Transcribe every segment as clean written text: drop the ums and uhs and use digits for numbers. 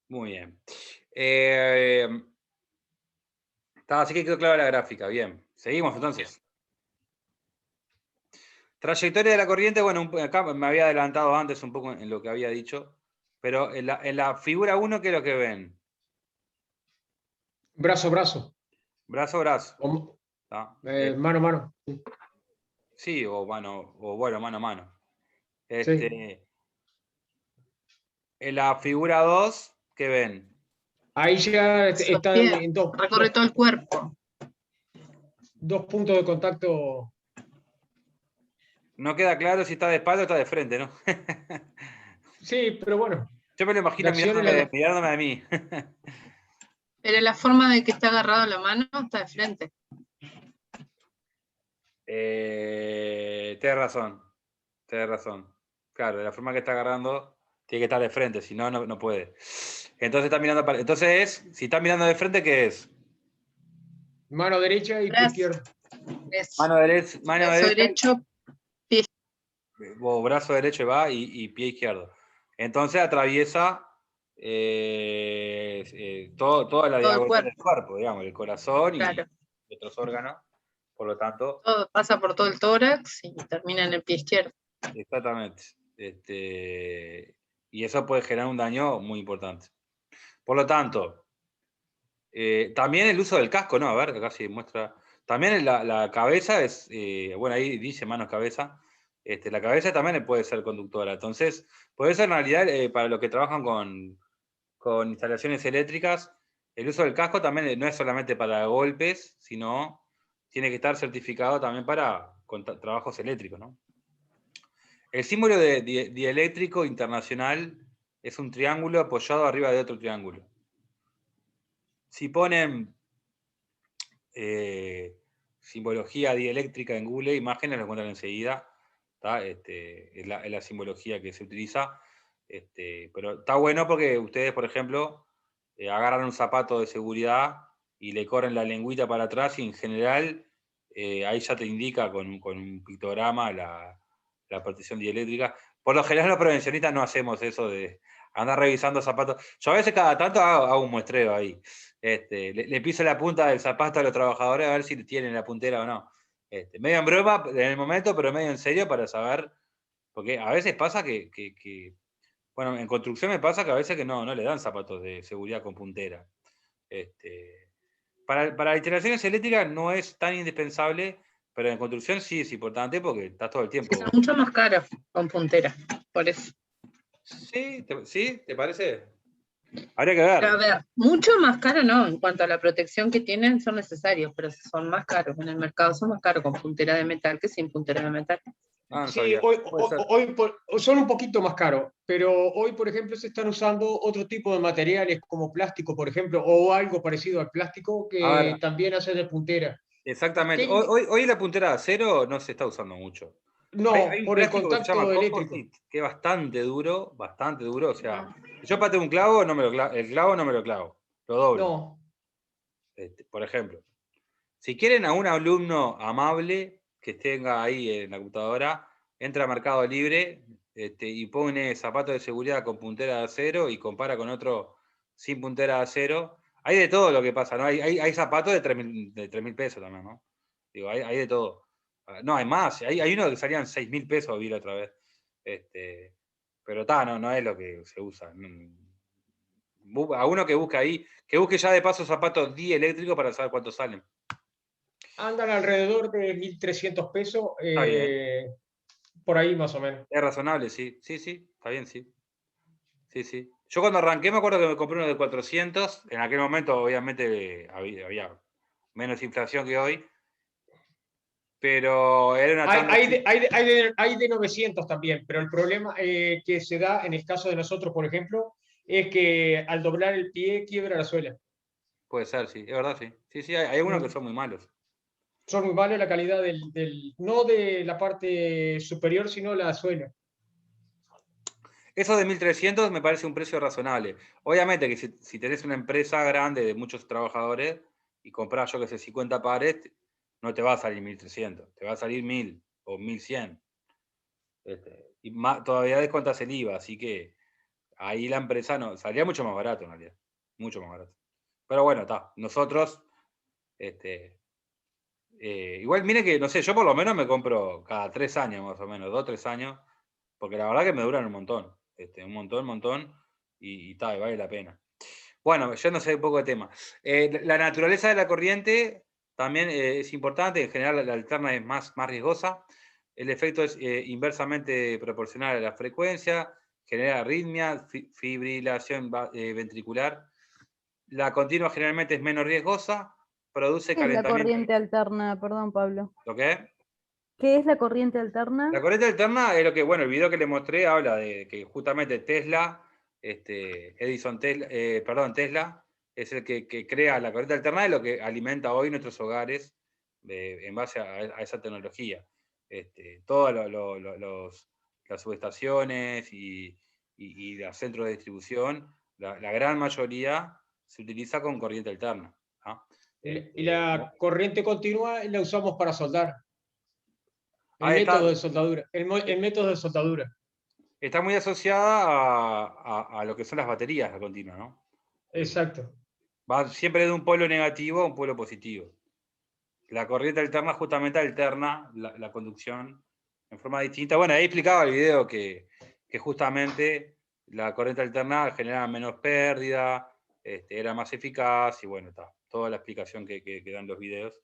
Muy bien. Así que quedó clara la gráfica, bien. Seguimos entonces. Trayectoria de la corriente, bueno, acá me había adelantado antes un poco en lo que había dicho, pero en la figura 1, ¿qué es lo que ven? Brazo, brazo. Brazo, brazo. O, ¿Tá? mano, mano. Sí, o mano, o bueno, mano a mano. Sí. En la figura 2, ¿qué ven? Ahí ya están Sostiene, en recorre todo el cuerpo. dos puntos de contacto. No queda claro si está de espalda o está de frente, ¿no? Sí, pero bueno, Yo me lo la imagino acción es mirándome a mí. Pero la forma de que está agarrado la mano está de frente. Tienes razón. Tienes razón. Claro, de la forma que está agarrando, tiene que estar de frente, si no, no puede. Entonces está mirando Entonces si está mirando de frente, ¿qué es? mano derecha y pie Brazo, izquierdo. Mano brazo derecha derecho, pie. o brazo derecho va y pie izquierdo. Entonces atraviesa toda la Todo el diagonal del cuerpo, cuerpo, digamos, el corazón y claro. otros órganos. Por lo tanto, Todo pasa por todo el tórax y termina en el pie izquierdo. exactamente. Y eso puede generar un daño muy importante. Por lo tanto, también el uso del casco, ¿no? A ver, acá sí muestra. También la cabeza es, bueno, ahí dice manos cabeza. La cabeza también puede ser conductora. Entonces, puede ser en realidad para los que trabajan con instalaciones eléctricas, el uso del casco también no es solamente para golpes, sino tiene que estar certificado también para trabajos eléctricos, ¿no? El símbolo de dieléctrico internacional es un triángulo apoyado arriba de otro triángulo. Si ponen simbología dieléctrica en Google Imágenes, lo encuentran enseguida. Es la simbología que se utiliza. Pero está bueno porque ustedes, por ejemplo, agarran un zapato de seguridad y le corren la lengüita para atrás y en general ahí ya te indica con un pictograma la protección dieléctrica. Por lo general los prevencionistas no hacemos eso de andar revisando zapatos. Yo a veces cada tanto hago un muestreo ahí. Le piso la punta del zapato a los trabajadores a ver si tienen la puntera o no. Medio en broma en el momento, pero medio en serio para saber, porque a veces pasa bueno, en construcción me pasa que a veces que no le dan zapatos de seguridad con puntera. Para instalaciones eléctricas no es tan indispensable, pero en construcción sí es importante porque estás todo el Sí, son tiempo. mucho más caros con puntera, por eso. ¿Sí? ¿Te parece? Habría que Pero a ver. ver, mucho más caro no, en cuanto a la protección que tienen son necesarios, pero son más caros. En el mercado son más caros con puntera de metal que sin puntera de metal. Ah, no Sí, sabía. Puede ser. son un poquito más caros, pero hoy, por ejemplo, se están usando otro tipo de materiales como plástico, por ejemplo, o algo parecido al plástico A que ver, también hace de puntera. exactamente. ¿Qué? Hoy la puntera de acero no se está usando mucho. Hay No, un por el plástico que se llama contacto eléctrico. composite, que es bastante duro. O sea, si yo pateo un clavo, el clavo no me lo clavo, lo doblo. No, Por ejemplo, si quieren a un alumno amable que tenga ahí en la computadora, entra a Mercado Libre y pone zapatos de seguridad con puntera de acero y compara con otro sin puntera de acero. Hay de todo lo que pasa, ¿no? Hay zapatos de 3.000 pesos también, ¿no? Digo, hay de todo. No, hay más. Hay unos que salían 6.000 pesos, vi la otra vez. Pero no es lo que se usa. A uno que busque ahí, que busque ya de paso zapatos dieléctricos para saber cuántos salen. andan alrededor de 1.300 pesos, Está bien. por ahí más o menos. Es razonable, sí. Sí, está bien, sí. Sí. Yo cuando arranqué me acuerdo que me compré uno de 400. En aquel momento, obviamente, había menos inflación que hoy. Pero era una tanda así. Hay de 900 también, pero el problema que se da en el caso de nosotros, por ejemplo, es que al doblar el pie quiebra la suela. Puede ser, sí. Es verdad, sí. Sí, hay algunos que Mm. son muy malos. Son muy malos la calidad no de la parte superior, sino la suela. Eso de 1.300 me parece un precio razonable. Obviamente que si tenés una empresa grande de muchos trabajadores y comprás, yo que sé, 50 pares, no te va a salir 1.300, te va a salir 1.000 o 1.100. Y todavía descuentas el IVA, así que ahí la empresa no, salía mucho más barato en realidad, mucho más barato. Pero bueno, está, nosotros, igual mire que, no sé, yo por lo menos me compro cada 3 años más o menos, 2, 3 años, porque la verdad que me duran un montón, un montón, y tal, vale la pena. Bueno, yo no sé un poco de tema. La naturaleza de la corriente también es importante, en general la alterna es más riesgosa. El efecto es inversamente proporcional a la frecuencia, genera arritmia, fibrilación ventricular. La continua generalmente es menos riesgosa, produce ¿Qué es la calentamiento. corriente alterna? Perdón, Pablo. ¿Lo qué? ¿Qué es la corriente alterna? La corriente alterna es lo que, bueno, el video que le mostré habla de que justamente Tesla, Edison Tesla, Tesla, es el que crea la corriente alterna, es lo que alimenta hoy nuestros hogares en base a esa tecnología. Todas las subestaciones y los centros de distribución, la gran mayoría se utiliza con corriente alterna. ¿Ah? Y la corriente continua la usamos para soldar. El Ahí está. método de soldadura. El método de soldadura. Está muy asociada a lo que son las baterías, la continua, ¿no? Exacto. Va siempre de un polo negativo a un polo positivo. La corriente alterna justamente alterna la conducción en forma distinta. Bueno, ahí explicaba el video que justamente la corriente alterna generaba menos pérdida, era más eficaz y bueno, está toda la explicación que dan los videos.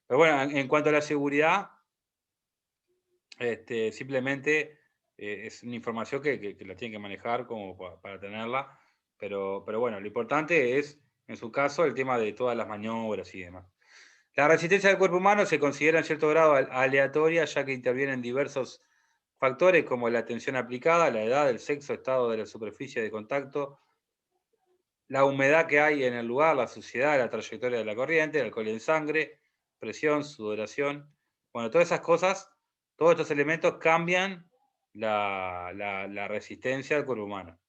Pero bueno, en cuanto a la seguridad, simplemente es una información que la tienen que manejar como para tenerla, pero bueno, lo importante es, en su caso, el tema de todas las maniobras y demás. La resistencia del cuerpo humano se considera en cierto grado aleatoria, ya que intervienen diversos factores como la tensión aplicada, la edad, el sexo, estado de la superficie de contacto, la humedad que hay en el lugar, la suciedad, la trayectoria de la corriente, el alcohol en sangre, presión, sudoración. Bueno, todas esas cosas, todos estos elementos cambian la resistencia del cuerpo humano.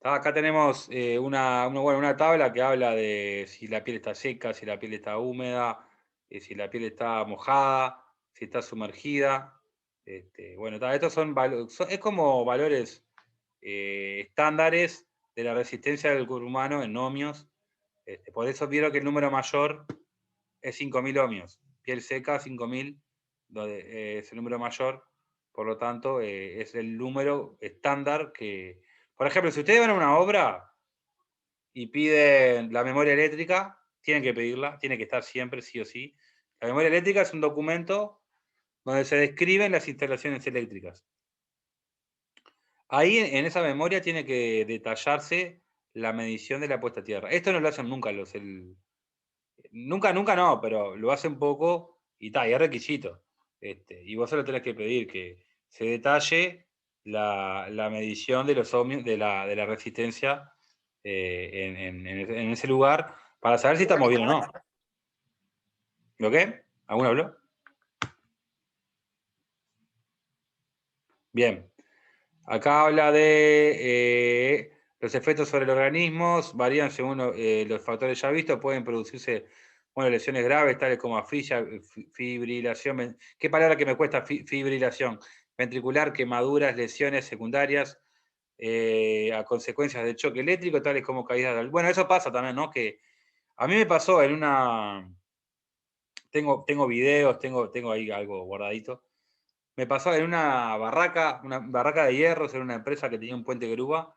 Acá tenemos una tabla que habla de si la piel está seca, si la piel está húmeda, si la piel está mojada, si está sumergida. Bueno, estos es como valores estándares de la resistencia del cuerpo humano en ohmios. Por eso vieron que el número mayor es 5000 ohmios. Piel seca, 5000 es el número mayor. Por lo tanto, es el número estándar que... Por ejemplo, si ustedes van a una obra y piden la memoria eléctrica, tienen que pedirla, tiene que estar siempre, sí o sí. La memoria eléctrica es un documento donde se describen las instalaciones eléctricas. Ahí en esa memoria tiene que detallarse la medición de la puesta a tierra. Esto no lo hacen nunca nunca no, pero lo hacen poco y es requisito. Y vos solo tenés que pedir que se detalle la medición de los ohmios, de la resistencia en ese lugar para saber si estamos bien o no. ¿Lo qué? ¿Alguno habló? Bien. Acá habla de los efectos sobre el organismo, varían según los factores ya vistos, pueden producirse lesiones graves, tales como afisia, fibrilación, ¿qué palabra que me cuesta? Fibrilación ventricular, quemaduras, lesiones secundarias a consecuencias del choque eléctrico, tales como caídas de... Bueno, eso pasa también, ¿no? Que a mí me pasó en una... Tengo videos, tengo ahí algo guardadito. Me pasó en una barraca de hierros, en una empresa que tenía un puente grúa,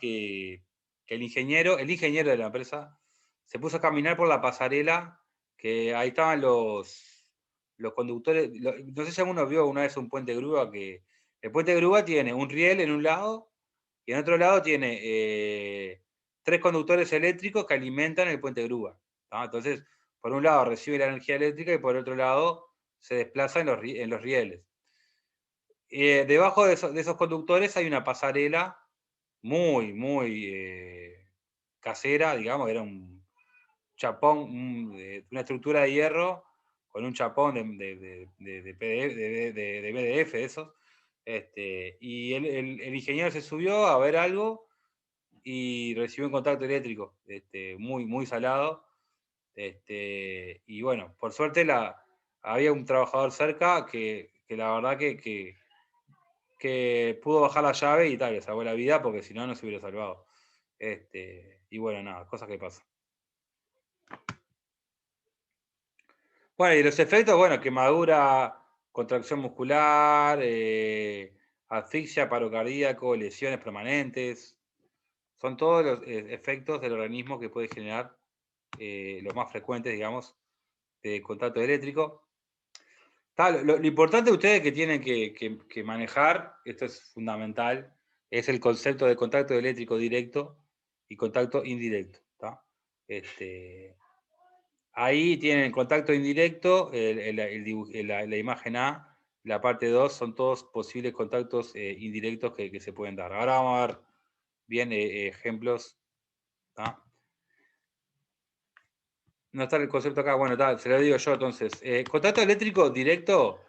que el ingeniero de la empresa se puso a caminar por la pasarela, que ahí estaban los conductores. No sé si alguno vio una vez un puente grúa, que el puente grúa tiene un riel en un lado y en otro lado tiene 3 conductores eléctricos que alimentan el puente grúa. Entonces, por un lado recibe la energía eléctrica y por otro lado se desplaza en los rieles. Debajo de esos conductores hay una pasarela muy casera, digamos, era un chapón, una estructura de hierro con un chapón de BDF, de esos. Y el ingeniero se subió a ver algo y recibió un contacto eléctrico muy salado. Y bueno, por suerte había un trabajador cerca que la verdad que que pudo bajar la llave y tal, le salvó la vida, porque si no, no se hubiera salvado. Y bueno, nada, cosas que pasan. Bueno, y los efectos, bueno, quemadura, contracción muscular, asfixia, paro cardíaco, lesiones permanentes. Son todos los efectos del organismo que puede generar, los más frecuentes, digamos, de contacto eléctrico. Lo importante de ustedes que tienen que manejar, esto es fundamental, es el concepto de contacto eléctrico directo y contacto indirecto. Ahí tienen contacto indirecto, la imagen A, la parte 2, son todos posibles contactos indirectos que se pueden dar. Ahora vamos a ver bien ejemplos. No está el concepto acá, bueno, se lo digo yo entonces. Contacto eléctrico directo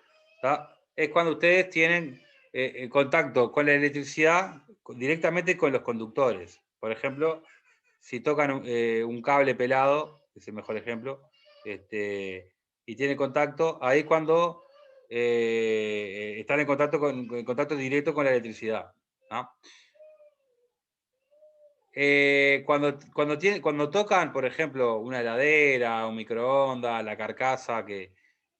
es cuando ustedes tienen contacto con la electricidad directamente con los conductores. Por ejemplo, si tocan un cable pelado, es el mejor ejemplo, y tienen contacto, ahí cuando están en contacto directo con la electricidad. Cuando tocan, por ejemplo, una heladera, un microondas, la carcasa que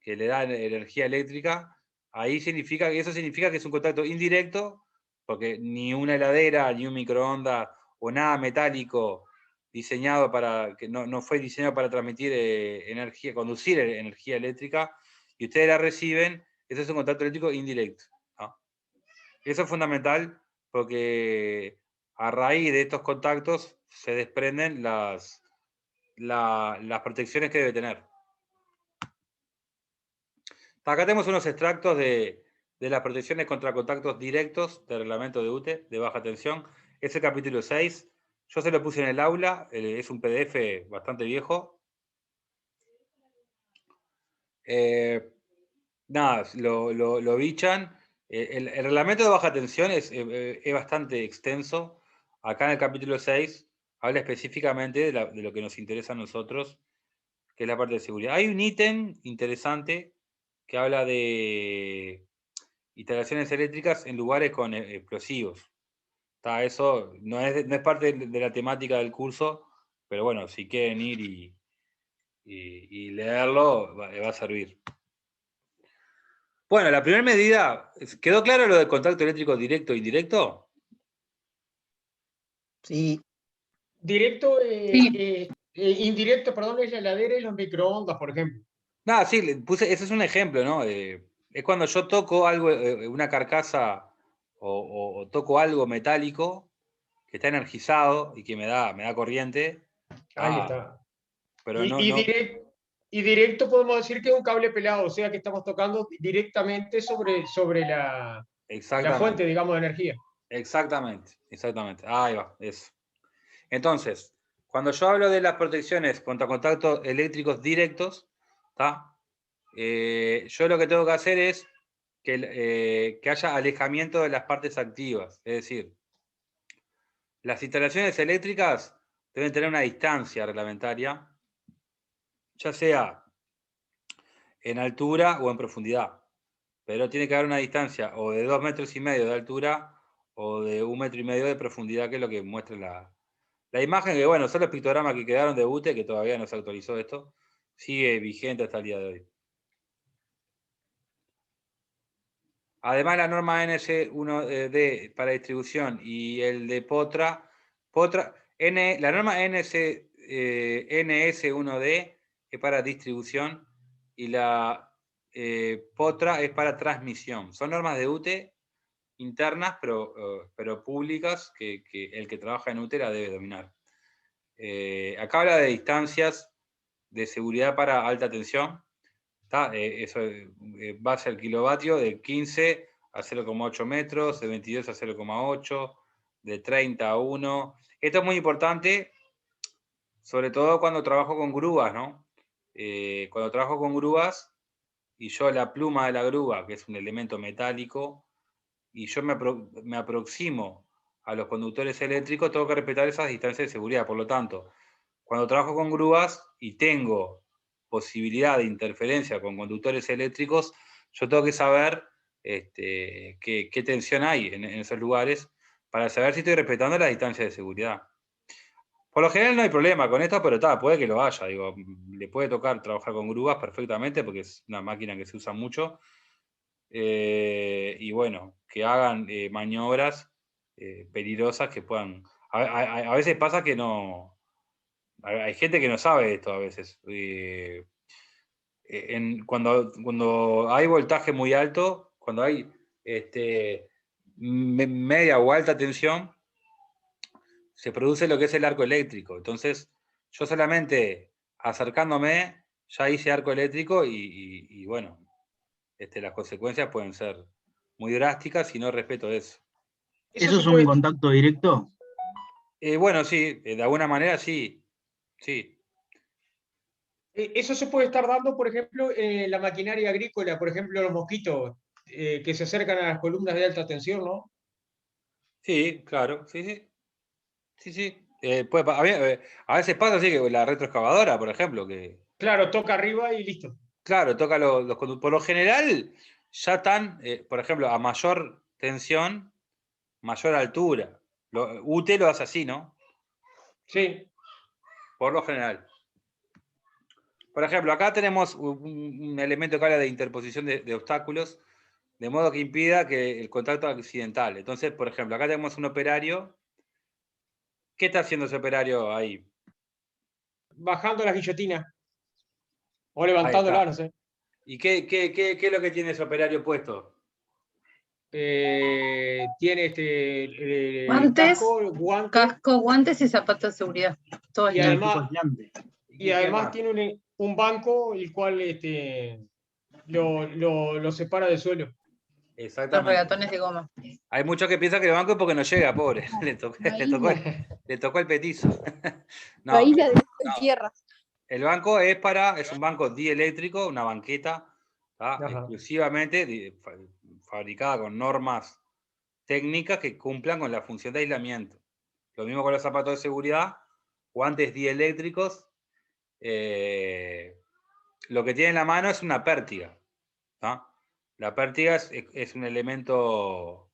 le da energía eléctrica, eso significa que es un contacto indirecto, porque ni una heladera, ni un microondas, o nada metálico diseñado que no fue diseñado para transmitir energía, conducir energía eléctrica, y ustedes la reciben, eso es un contacto eléctrico indirecto. Eso es fundamental porque a raíz de estos contactos se desprenden las protecciones que debe tener. Acá tenemos unos extractos de las protecciones contra contactos directos del reglamento de UTE de baja tensión. Es el capítulo 6. Yo se lo puse en el aula, es un PDF bastante viejo. Nada, lo bichan. El reglamento de baja tensión es bastante extenso. Acá en el capítulo 6 habla específicamente de lo que nos interesa a nosotros, que es la parte de seguridad. Hay un ítem interesante que habla de instalaciones eléctricas en lugares con explosivos. Eso no es parte de la temática del curso, pero bueno, si quieren ir y leerlo, va a servir. Bueno, la primera medida, ¿quedó claro lo del contacto eléctrico directo e indirecto? Sí. Directo, Sí. indirecto, perdón, es la heladera y los microondas, por ejemplo. Nada, sí, ese es un ejemplo, ¿no? Es cuando yo toco algo, una carcasa o toco algo metálico que está energizado y que me da corriente. Ahí está. Pero Y directo podemos decir que es un cable pelado, o sea que estamos tocando directamente sobre la fuente, digamos, de energía. Exactamente. Ahí va, eso. Entonces, cuando yo hablo de las protecciones contra contactos eléctricos directos, yo lo que tengo que hacer es que haya alejamiento de las partes activas. Es decir, las instalaciones eléctricas deben tener una distancia reglamentaria, ya sea en altura o en profundidad. Pero tiene que haber una distancia o de 2,5 metros de altura o de 1,5 metros de profundidad, que es lo que muestra la imagen, que bueno, son los pictogramas que quedaron de UTE, que todavía no se actualizó esto, sigue vigente hasta el día de hoy. Además, la norma NS1D para distribución y el de POTRA, la norma NS1D es para distribución y la POTRA es para transmisión. Son normas de UTE internas, pero públicas, que el que trabaja en UTE la debe dominar. Acá habla de distancias de seguridad para alta tensión. Eso base al kilovatio de 15 a 0,8 metros, de 22 a 0,8, de 30 a 1. Esto es muy importante, sobre todo cuando trabajo con grúas, ¿no? Cuando trabajo con grúas, y yo la pluma de la grúa, que es un elemento metálico, y yo me aproximo a los conductores eléctricos, tengo que respetar esas distancias de seguridad. Por lo tanto, cuando trabajo con grúas y tengo posibilidad de interferencia con conductores eléctricos, yo tengo que saber qué tensión hay en esos lugares, para saber si estoy respetando las distancias de seguridad. Por lo general no hay problema con esto, pero puede que lo haya. Digo, le puede tocar trabajar con grúas perfectamente, porque es una máquina que se usa mucho. Y bueno, que hagan maniobras peligrosas que puedan... A veces pasa que no... Hay gente que no sabe esto a veces. Cuando hay voltaje muy alto, cuando hay media o alta tensión, se produce lo que es el arco eléctrico. Entonces, yo solamente acercándome, ya hice arco eléctrico y bueno, las consecuencias pueden ser muy drásticas si no respeto eso. ¿Eso es un contacto directo? Bueno, sí, de alguna manera sí. Sí. Eso se puede estar dando, por ejemplo, en la maquinaria agrícola, por ejemplo, los mosquitos que se acercan a las columnas de alta tensión, ¿no? Sí, claro, sí, sí. Sí, sí. A veces pasa así que la retroexcavadora, por ejemplo, que... Claro, toca arriba y listo. Claro, toca los conductores. Por lo general, ya están, por ejemplo, a mayor tensión, mayor altura. UTE lo hace así, ¿no? Sí. Por lo general. Por ejemplo, acá tenemos un elemento que habla de interposición de obstáculos, de modo que impida que el contacto accidental. Entonces, por ejemplo, acá tenemos un operario. ¿Qué está haciendo ese operario ahí? Bajando las guillotinas. O Ahí levantándolas, está. no sé. ¿Y qué es lo que tiene ese operario puesto? Tiene Guantes, casco, guantes y zapatos de seguridad. Todo y aislado. además, ¿Y y qué además más? tiene un banco el cual lo separa del suelo. Los Exactamente. regatones de goma. Hay muchos que piensan que el banco es porque no llega, pobre. Le tocó el petizo. No, La isla de tierra. el banco es un banco dieléctrico, una banqueta, Ajá. exclusivamente fabricada con normas técnicas que cumplan con la función de aislamiento. Lo mismo con los zapatos de seguridad, guantes dieléctricos. Lo que tiene en la mano es una pértiga. ¿No? La pértiga es un elemento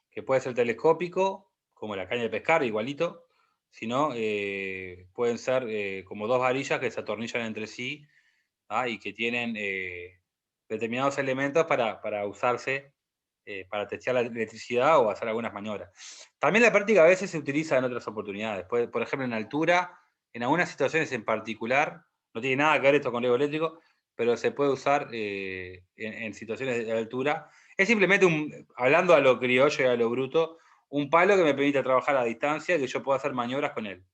que puede ser telescópico, como la caña de pescar, igualito, sino pueden ser como dos varillas que se atornillan entre sí, ¿ah? Y que tienen determinados elementos para usarse, para testear la electricidad o hacer algunas maniobras. También la pértiga a veces se utiliza en otras oportunidades, por ejemplo en altura, en algunas situaciones en particular, no tiene nada que ver esto con el eléctrico, pero se puede usar en situaciones de altura. Es simplemente, hablando a lo criollo y a lo bruto, un palo que me permite trabajar a distancia y que yo pueda hacer maniobras con él.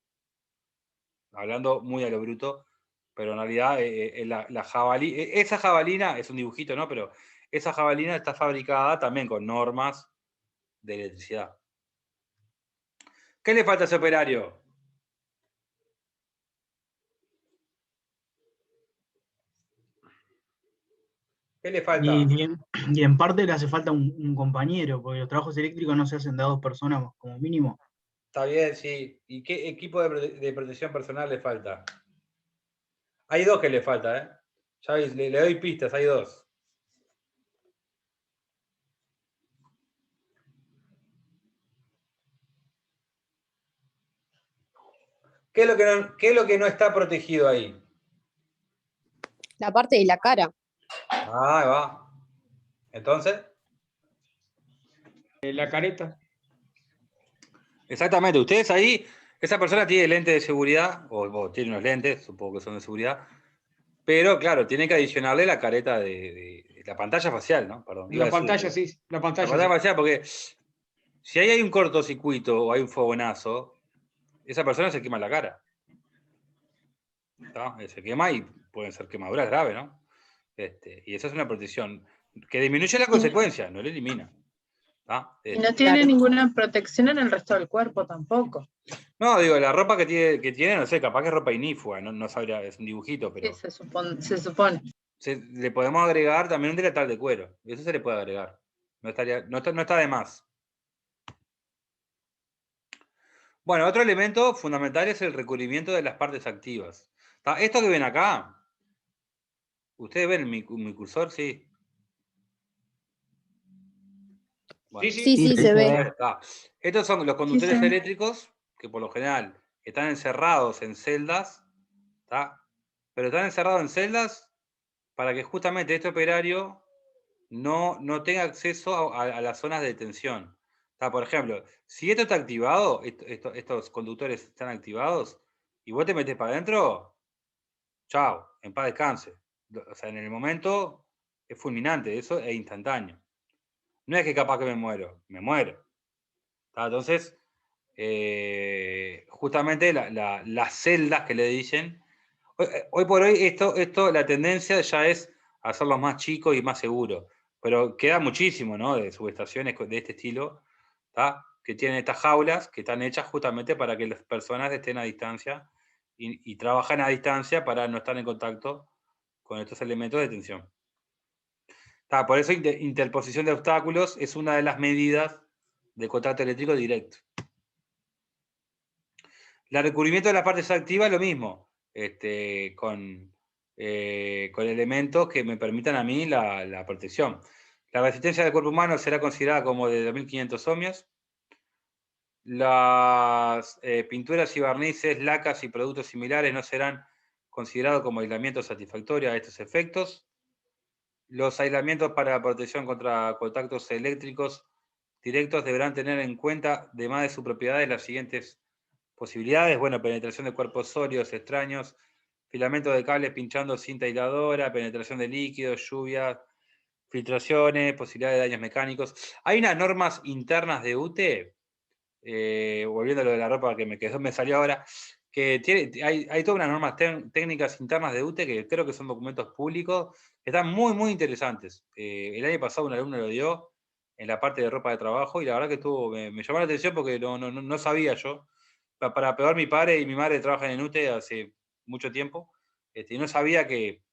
Hablando muy a lo bruto, pero en realidad esa jabalina, es un dibujito, ¿no? Pero esa jabalina está fabricada también con normas de electricidad. ¿Qué le falta a ese operario? ¿Qué le falta? Y en parte le hace falta un compañero, porque los trabajos eléctricos no se hacen de a 2 personas como mínimo. Está bien, sí. ¿Y qué equipo de protección personal le falta? Hay dos que le falta, ¿eh? Ya le doy pistas, hay dos. ¿Qué es lo que no está protegido ahí? La parte de la cara. Ah, ahí va. Entonces. La careta. Exactamente. Ustedes ahí, esa persona tiene lentes de seguridad, o tiene unos lentes, supongo que son de seguridad, pero claro, tiene que adicionarle la careta de la pantalla facial, ¿no? Perdón. La pantalla, sí. La La pantalla, pantalla sí. facial, porque si ahí hay un cortocircuito o hay un fogonazo, esa persona se quema la cara. ¿No? Se quema y pueden ser quemaduras graves, ¿no? Y esa es una protección que disminuye la consecuencia, no la elimina. ¿Ah? Y no tiene ninguna protección en el resto del cuerpo tampoco. No, digo, la ropa que tiene, no sé, capaz que es ropa inífuga, no sabría, es un dibujito, pero. Sí, se supone. Le podemos agregar también un delantal de cuero. Eso se le puede agregar. No está de más. Bueno, otro elemento fundamental es el recubrimiento de las partes activas. Esto que ven acá, ¿ustedes ven mi cursor? Sí. Bueno, Sí, sí, se ve. estos son los conductores se ve. eléctricos que por lo general están encerrados en celdas, ¿tá? Pero están encerrados en celdas para que justamente este operario no tenga acceso a las zonas de tensión. Por ejemplo, si esto está activado, estos conductores están activados, y vos te metés para adentro, chao, en paz descanse. O sea, en el momento es fulminante, eso es instantáneo. No es que capaz que me muero. Entonces, justamente las celdas que le dicen, hoy por hoy la tendencia ya es hacerlos más chicos y más seguros, pero queda muchísimo, ¿no? De subestaciones de este estilo, ¿tá? Que tienen estas jaulas que están hechas justamente para que las personas estén a distancia y trabajan a distancia para no estar en contacto con estos elementos de tensión. Por eso interposición de obstáculos es una de las medidas de contacto eléctrico directo. El recubrimiento de las partes activas, lo mismo, con elementos que me permitan a mí la protección. La resistencia del cuerpo humano será considerada como de 2500 ohmios. Las pinturas y barnices, lacas y productos similares no serán considerados como aislamiento satisfactorio a estos efectos. Los aislamientos para protección contra contactos eléctricos directos deberán tener en cuenta, además de sus propiedades, las siguientes posibilidades. Bueno, penetración de cuerpos sólidos extraños, filamento de cables pinchando cinta aisladora, penetración de líquidos, lluvias, filtraciones, posibilidad de daños mecánicos. Hay unas normas internas de UTE, volviendo a lo de la ropa que me salió ahora, que hay todas unas normas técnicas internas de UTE que creo que son documentos públicos, que están muy, muy interesantes. El año pasado un alumno lo dio en la parte de ropa de trabajo y la verdad que me llamó la atención porque no sabía yo. Para peor, mi padre y mi madre trabajan en UTE hace mucho tiempo, y no sabía que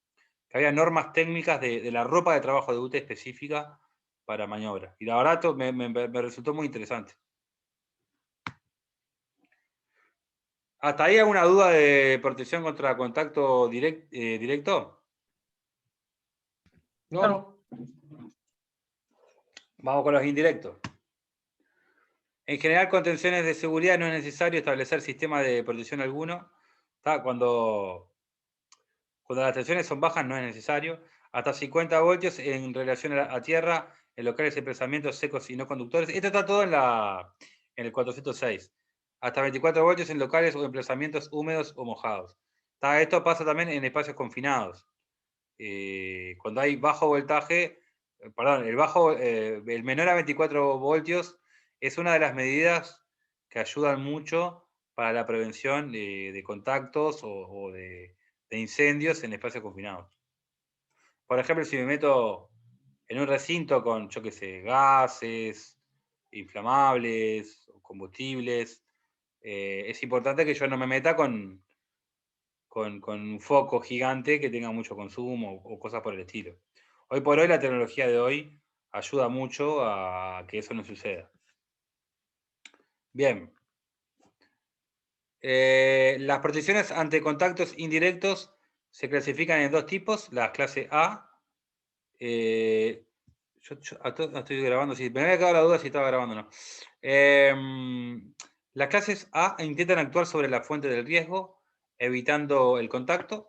había normas técnicas de la ropa de trabajo de UTE específica para maniobra. Y la verdad me resultó muy interesante. ¿Hasta ahí alguna duda de protección contra contacto directo? No. Vamos con los indirectos. En general, con tensiones de seguridad no es necesario establecer sistema de protección alguno. Cuando las tensiones son bajas no es necesario. Hasta 50 voltios en relación a tierra, en locales de emplazamientos secos y no conductores. Esto está todo en el 406. Hasta 24 voltios en locales o emplazamientos húmedos o mojados. Esto pasa también en espacios confinados. Cuando hay bajo voltaje, el menor a 24 voltios es una de las medidas que ayudan mucho para la prevención de contactos o de incendios en espacios confinados. Por ejemplo, si me meto en un recinto con, yo qué sé, gases, inflamables, combustibles, es importante que yo no me meta con un foco gigante que tenga mucho consumo o cosas por el estilo. Hoy por hoy, la tecnología de hoy ayuda mucho a que eso no suceda. Bien. Las protecciones ante contactos indirectos se clasifican en dos tipos, la clase A. No estoy grabando, sí, me había quedado la duda si estaba grabando o no. Las clases A intentan actuar sobre la fuente del riesgo, evitando el contacto.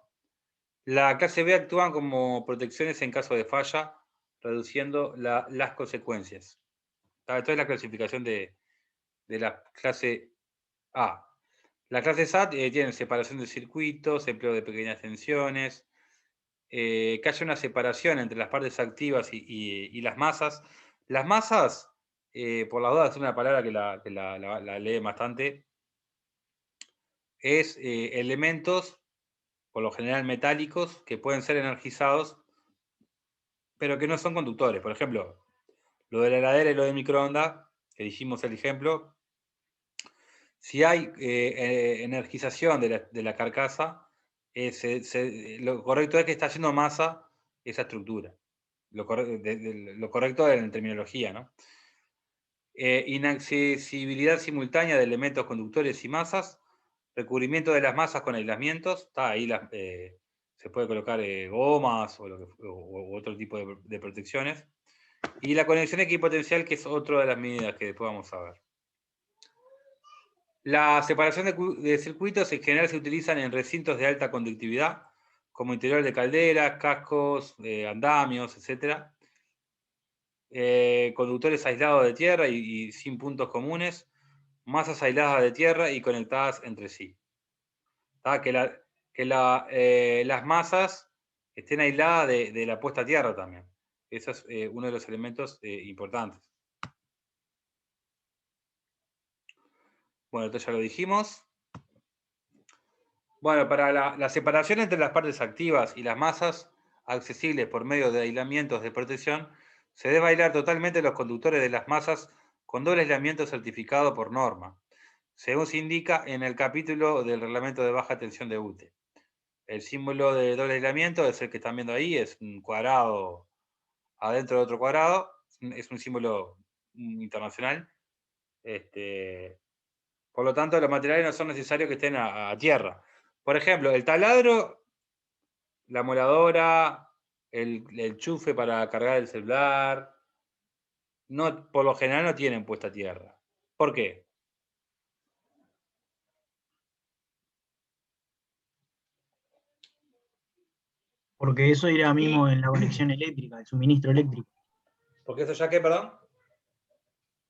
La clase B actúan como protecciones en caso de falla, reduciendo las consecuencias. Esto es la clasificación de la clase A. La clase SAT tiene separación de circuitos, empleo de pequeñas tensiones, que haya una separación entre las partes activas y las masas. Las masas, por las dudas, es una palabra que la lee bastante, es elementos, por lo general metálicos, que pueden ser energizados, pero que no son conductores. Por ejemplo, lo de la heladera y lo del microondas, que dijimos el ejemplo, si hay energización de la carcasa, lo correcto es que está haciendo masa esa estructura. Lo correcto en terminología, ¿no? Inaccesibilidad simultánea de elementos conductores y masas, recubrimiento de las masas con aislamientos, ahí se puede colocar gomas o otro tipo de protecciones. Y la conexión equipotencial, que es otra de las medidas que después vamos a ver. La separación de circuitos en general se utilizan en recintos de alta conductividad, como interior de calderas, cascos, andamios, etc. Conductores aislados de tierra y sin puntos comunes, masas aisladas de tierra y conectadas entre sí. Que las masas estén aisladas de la puesta a tierra también. Eso es uno de los elementos importantes. Bueno, esto ya lo dijimos. Bueno, para la separación entre las partes activas y las masas accesibles por medio de aislamientos de protección, se debe aislar totalmente los conductores de las masas con doble aislamiento certificado por norma, según se indica en el capítulo del reglamento de baja tensión de UTE. El símbolo de doble aislamiento es el que están viendo ahí, es un cuadrado adentro de otro cuadrado, es un símbolo internacional. Por lo tanto, los materiales no son necesarios que estén a tierra. Por ejemplo, el taladro, la moladora, el enchufe para cargar el celular, no, por lo general no tienen puesta a tierra. ¿Por qué? Porque eso irá mismo en la conexión eléctrica, el suministro eléctrico. ¿Porque eso ya qué, perdón?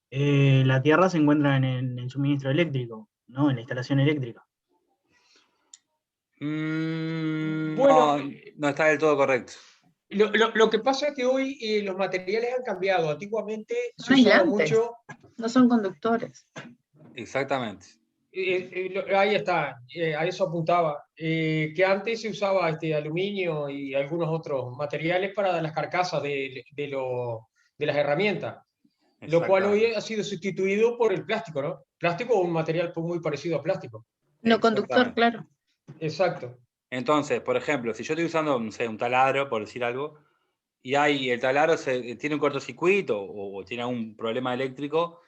La tierra se encuentra en el suministro eléctrico, ¿no? En la instalación eléctrica. Bueno, No está del todo correcto. lo que pasa es que hoy los materiales han cambiado. Antiguamente se Son usaba aislantes, mucho. no son conductores. Exactamente. Ahí está, a eso apuntaba. Que antes se usaba aluminio y algunos otros materiales para las carcasas de las herramientas, lo cual hoy Exactamente. ha sido sustituido por el plástico, ¿no? Plástico o un material muy parecido a plástico. No conductor, Exactamente. claro. Exacto. Entonces, por ejemplo, si yo estoy usando, no sé, un taladro, por decir algo, y el taladro tiene un cortocircuito o tiene algún problema eléctrico,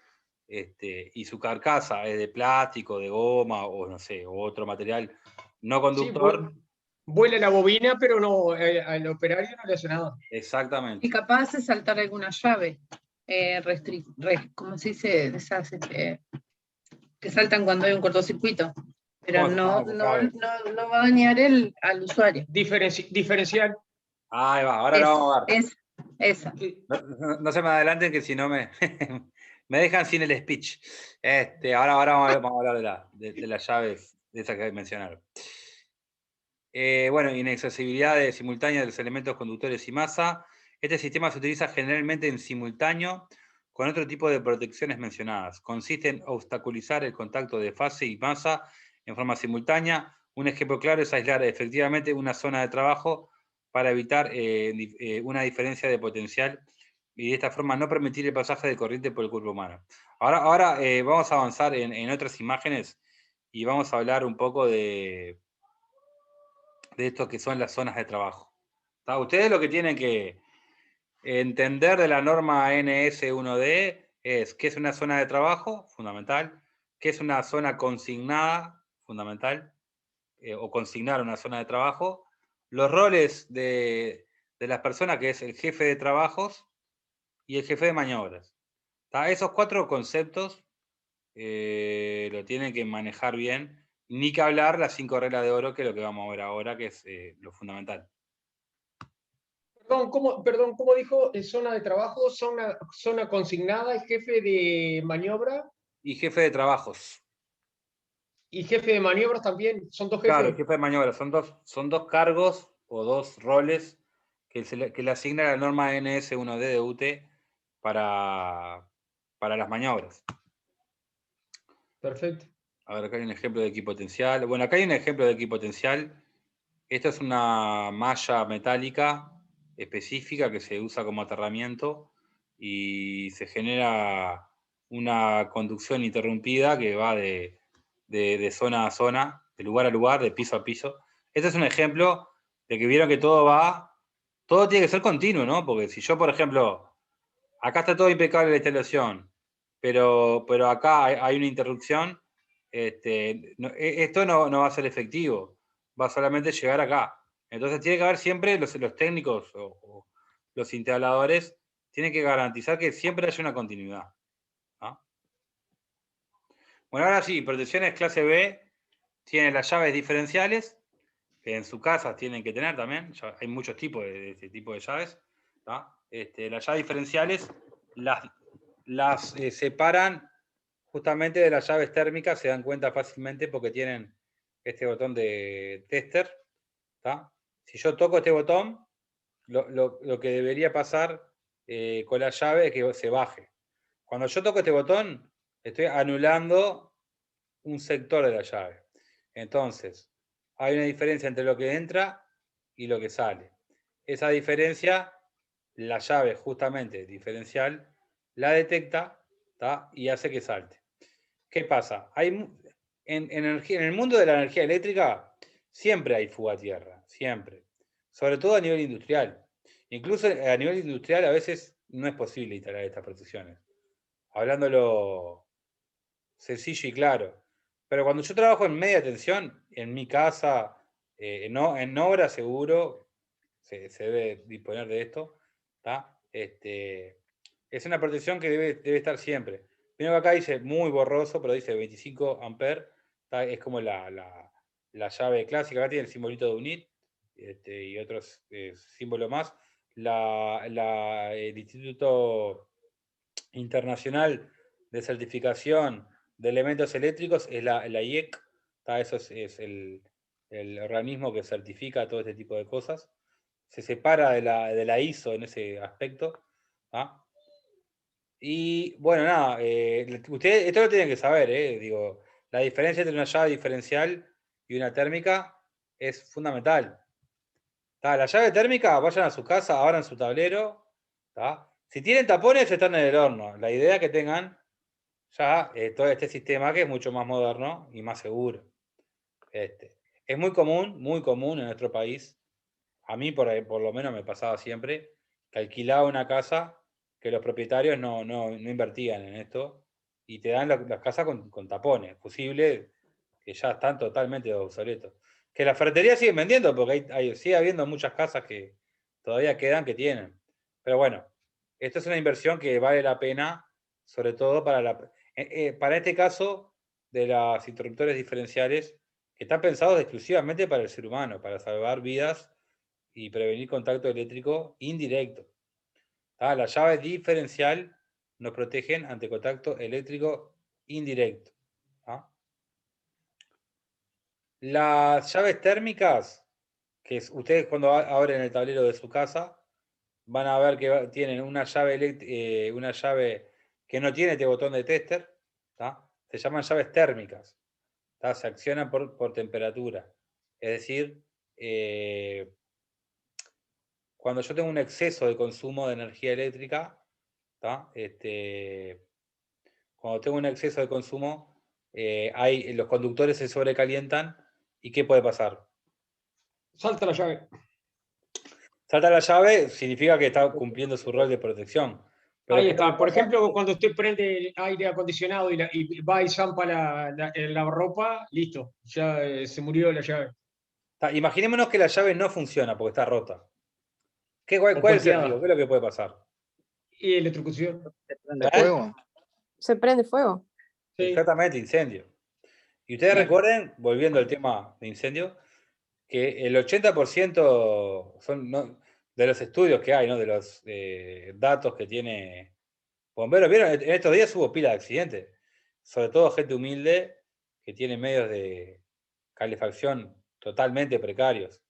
y su carcasa es de plástico, de goma, o no sé, o otro material no Sí, conductor. vuela la bobina, pero no, al operario no le hace nada. Exactamente. Y capaz de saltar alguna llave. ¿Cómo se dice? Esas, que saltan cuando hay un cortocircuito. Pero ¿Cómo se llama esa llave? no va a dañar al usuario. Diferencial. Ahí va, ahora lo vamos a ver. Esa. No se me adelanten que si no me, me dejan sin el speech. Ahora vamos a hablar de las llaves, de esas que mencionaron. Bueno, inaccesibilidad simultánea de los elementos conductores y masa. Este sistema se utiliza generalmente en simultáneo con otro tipo de protecciones mencionadas. Consiste en obstaculizar el contacto de fase y masa en forma simultánea. Un ejemplo claro es aislar efectivamente una zona de trabajo para evitar una diferencia de potencial y de esta forma no permitir el pasaje de corriente por el cuerpo humano. Ahora vamos a avanzar en otras imágenes y vamos a hablar un poco de esto que son las zonas de trabajo. Ustedes lo que tienen que entender de la norma NS1D es qué es una zona de trabajo, fundamental, qué es una zona consignada, fundamental, o consignar una zona de trabajo, los roles de las personas, que es el jefe de trabajos y el jefe de maniobras. Esos 4 conceptos lo tienen que manejar bien, ni que hablar las 5 reglas de oro, que es lo que vamos a ver ahora, que es lo fundamental. Perdón, ¿cómo dijo? Zona de trabajo, zona consignada, y jefe de maniobra. Y jefe de trabajos. Y jefe de maniobras también, son dos Claro, jefes. jefe de maniobras, son dos cargos o 2 roles que le asigna la norma NS1D de UTE para las maniobras. Perfecto. A ver, acá hay un ejemplo de equipotencial. Bueno, acá hay un ejemplo de equipotencial. Esta es una malla metálica específica que se usa como aterramiento y se genera una conducción interrumpida que va de zona a zona, de lugar a lugar, de piso a piso. Este es un ejemplo de que vieron que todo tiene que ser continuo, ¿no? Porque si yo, por ejemplo, acá está todo impecable la instalación, pero acá hay una interrupción, esto no va a ser efectivo, va a solamente llegar acá. Entonces tiene que haber siempre los técnicos o los instaladores tienen que garantizar que siempre haya una continuidad. ¿Ah? Bueno, ahora sí, protecciones clase B tienen las llaves diferenciales, que en su casa tienen que tener también. Hay muchos tipos de este tipo de llaves. ¿Ah? Las llaves diferenciales las separan justamente de las llaves térmicas, se dan cuenta fácilmente porque tienen este botón de tester. ¿Tá? Si yo toco este botón, lo que debería pasar con la llave es que se baje. Cuando yo toco este botón, estoy anulando un sector de la llave. Entonces, hay una diferencia entre lo que entra y lo que sale. Esa diferencia, la llave justamente diferencial, la detecta, ¿tá? Y hace que salte. ¿Qué pasa? En el mundo de la energía eléctrica siempre hay fuga a tierra, siempre. Sobre todo a nivel industrial. Incluso a nivel industrial a veces no es posible instalar estas protecciones. Hablándolo sencillo y claro. Pero cuando yo trabajo en media tensión, en mi casa, en obra seguro, se debe disponer de esto, ¿tá? Es una protección que debe estar siempre. Veo que acá dice muy borroso, pero dice 25 amperes, ¿tá? Es como la llave clásica. Acá tiene el simbolito de UNIT y otros símbolos más. El Instituto Internacional de Certificación de Elementos Eléctricos es la IEC, ¿tá? Eso es el organismo que certifica todo este tipo de cosas. Se separa de la ISO en ese aspecto. ¿Ah? Y bueno, nada, ustedes esto lo tienen que saber, digo, la diferencia entre una llave diferencial y una térmica es fundamental. ¿Tá? La llave térmica, vayan a su casa, abran su tablero. ¿Tá? Si tienen tapones, están en el horno. La idea es que tengan ya todo este sistema que es mucho más moderno y más seguro. Es muy común en nuestro país. A mí, por lo menos, me pasaba siempre que alquilaba una casa que los propietarios no invertían en esto y te dan las casas con tapones, posible que ya están totalmente obsoletos. Que las ferreterías siguen vendiendo porque sigue habiendo muchas casas que todavía quedan que tienen. Pero bueno, esto es una inversión que vale la pena, sobre todo para este caso de los interruptores diferenciales que están pensados exclusivamente para el ser humano, para salvar vidas y prevenir contacto eléctrico indirecto. ¿Tá? Las llaves diferencial nos protegen ante contacto eléctrico indirecto. ¿Tá? Las llaves térmicas, ustedes cuando abren el tablero de su casa, van a ver que tienen una llave que no tiene este botón de tester. ¿Tá? Se llaman llaves térmicas. ¿Tá? Se accionan por temperatura. Es decir, cuando yo tengo un exceso de consumo de energía eléctrica, ¿tá? Cuando tengo un exceso de consumo, los conductores se sobrecalientan, ¿y qué puede pasar? Salta la llave. Salta la llave, significa que está cumpliendo su rol de protección. Pero Ahí está. Por ejemplo, cuando usted prende el aire acondicionado y va y zampa la ropa, listo, ya se murió la llave. Imaginémonos que la llave no funciona porque está rota. ¿Cuál es el riesgo? ¿Qué es lo que puede pasar? Y electrocución. ¿Se prende fuego? Se prende fuego. Sí. Exactamente, incendio. Y ustedes recuerden, volviendo al tema de incendio, que el 80% de los estudios que hay, ¿no? De los datos que tiene bomberos, ¿vieron? En estos días hubo pila de accidentes, sobre todo gente humilde que tiene medios de calefacción totalmente precarios.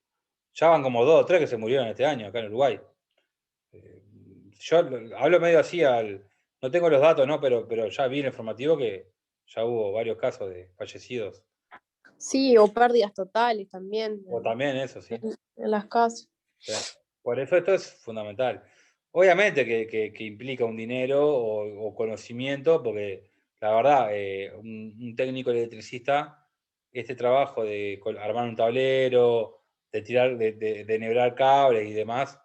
Ya van como 2 o 3 que se murieron este año acá en Uruguay. Yo hablo medio así, no tengo los datos, ¿no? Pero ya vi en el informativo que ya hubo varios casos de fallecidos. Sí, o pérdidas totales también. O también eso, sí. En las casas. Sí. Por eso esto es fundamental. Obviamente que implica un dinero o conocimiento, porque la verdad, un técnico electricista, este trabajo de armar un tablero, de tirar, de enhebrar cables y demás,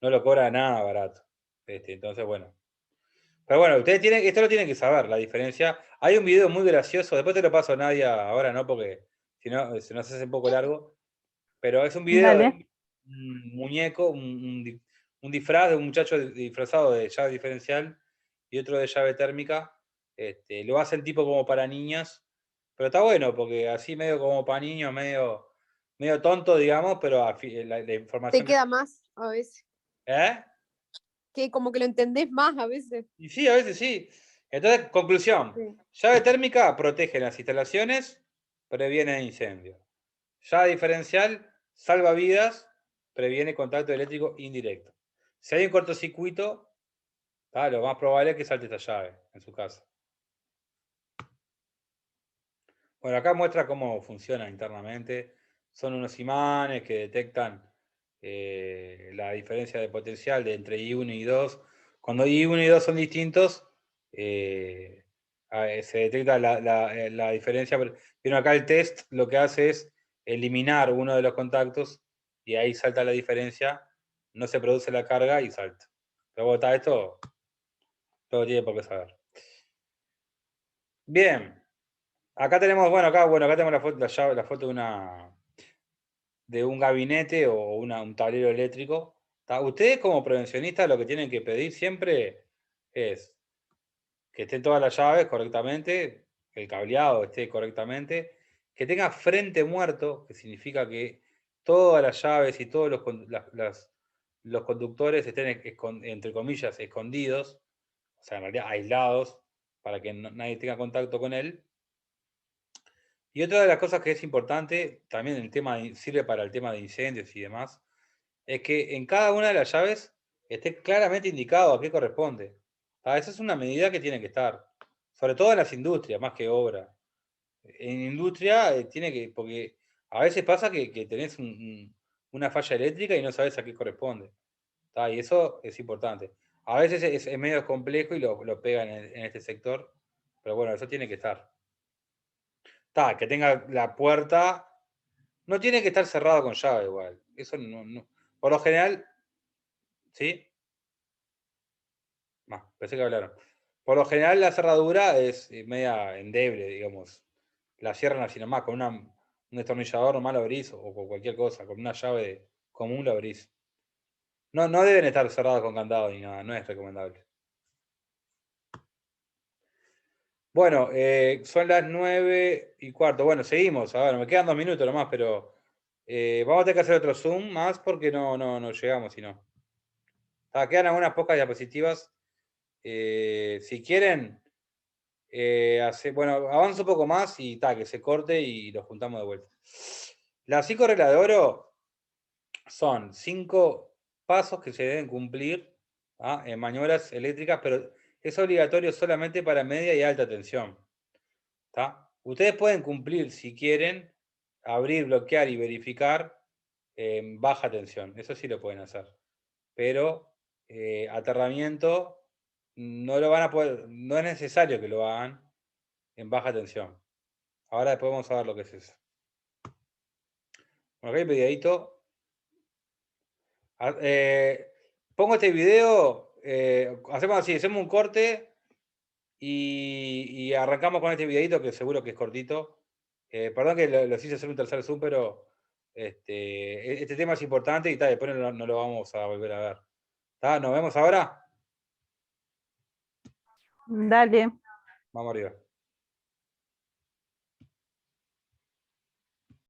no lo cobra nada barato. Entonces, bueno. Pero bueno, esto lo tienen que saber, la diferencia. Hay un video muy gracioso, después te lo paso a Nadia ahora, ¿no? Porque si no, se nos hace un poco largo. Pero es un video Dale. de un muñeco, un disfraz de un muchacho disfrazado de llave diferencial y otro de llave térmica. Lo hacen tipo como para niñas, pero está bueno, porque así medio como para niños, medio tonto, digamos, pero la Te información... queda más a veces. ¿Eh? Que como que lo entendés más a veces. Y sí, a veces sí. Entonces, conclusión. Sí. Llave térmica protege las instalaciones, previene incendios. Llave diferencial salva vidas, previene contacto eléctrico indirecto. Si hay un cortocircuito, lo más probable es que salte esta llave en su casa. Bueno, acá muestra cómo funciona internamente. Son unos imanes que detectan la diferencia de potencial entre I1 y I2. Cuando I1 y I2 son distintos, se detecta la diferencia. Pero acá el test lo que hace es eliminar uno de los contactos y ahí salta la diferencia, no se produce la carga y salta. Pero bueno, esto todo tiene por qué saber. Bien. Acá tenemos, acá tenemos la foto de un gabinete o un tablero eléctrico. Ustedes como prevencionistas lo que tienen que pedir siempre es que estén todas las llaves correctamente, que el cableado esté correctamente, que tenga frente muerto, que significa que todas las llaves y todos los conductores estén, entre comillas, escondidos, o sea, en realidad aislados, para que nadie tenga contacto con él. Y otra de las cosas que es importante, también sirve para el tema de incendios y demás, es que en cada una de las llaves esté claramente indicado a qué corresponde. Esa es una medida que tiene que estar, sobre todo en las industrias, más que obra. En industria tiene que, porque a veces pasa que tenés una falla eléctrica y no sabes a qué corresponde. Y eso es importante. A veces es medio complejo y lo pegan en este sector, pero bueno, eso tiene que estar. Que tenga la puerta, no tiene que estar cerrado con llave igual. Eso no. Por lo general, ¿sí? Pensé que hablaron. Por lo general la cerradura es media endeble, digamos. La cierran así nomás, con un destornillador nomás lo abrís, o con cualquier cosa, con una llave común lo abrís. No deben estar cerrados con candado ni nada, no es recomendable. Bueno, son las 9:15. Bueno, seguimos. A ver, me quedan 2 minutos nomás, pero vamos a tener que hacer otro Zoom más porque no llegamos, si no. Quedan algunas pocas diapositivas. Si quieren, avanzo un poco más y que se corte y lo juntamos de vuelta. Las 5 reglas de oro son 5 pasos que se deben cumplir en maniobras eléctricas, pero es obligatorio solamente para media y alta tensión. Ustedes pueden cumplir, si quieren, abrir, bloquear y verificar en baja tensión. Eso sí lo pueden hacer. Pero aterramiento no lo van a poder, no es necesario que lo hagan en baja tensión. Ahora después vamos a ver lo que es eso. Bueno, acá hay un videito. Pongo este video, hacemos así, hacemos un corte y arrancamos con este videito que seguro que es cortito. Perdón que los hice hacer un tercer Zoom, pero este tema es importante y después no lo vamos a volver a ver. ¿Nos vemos ahora? Dale. Vamos arriba.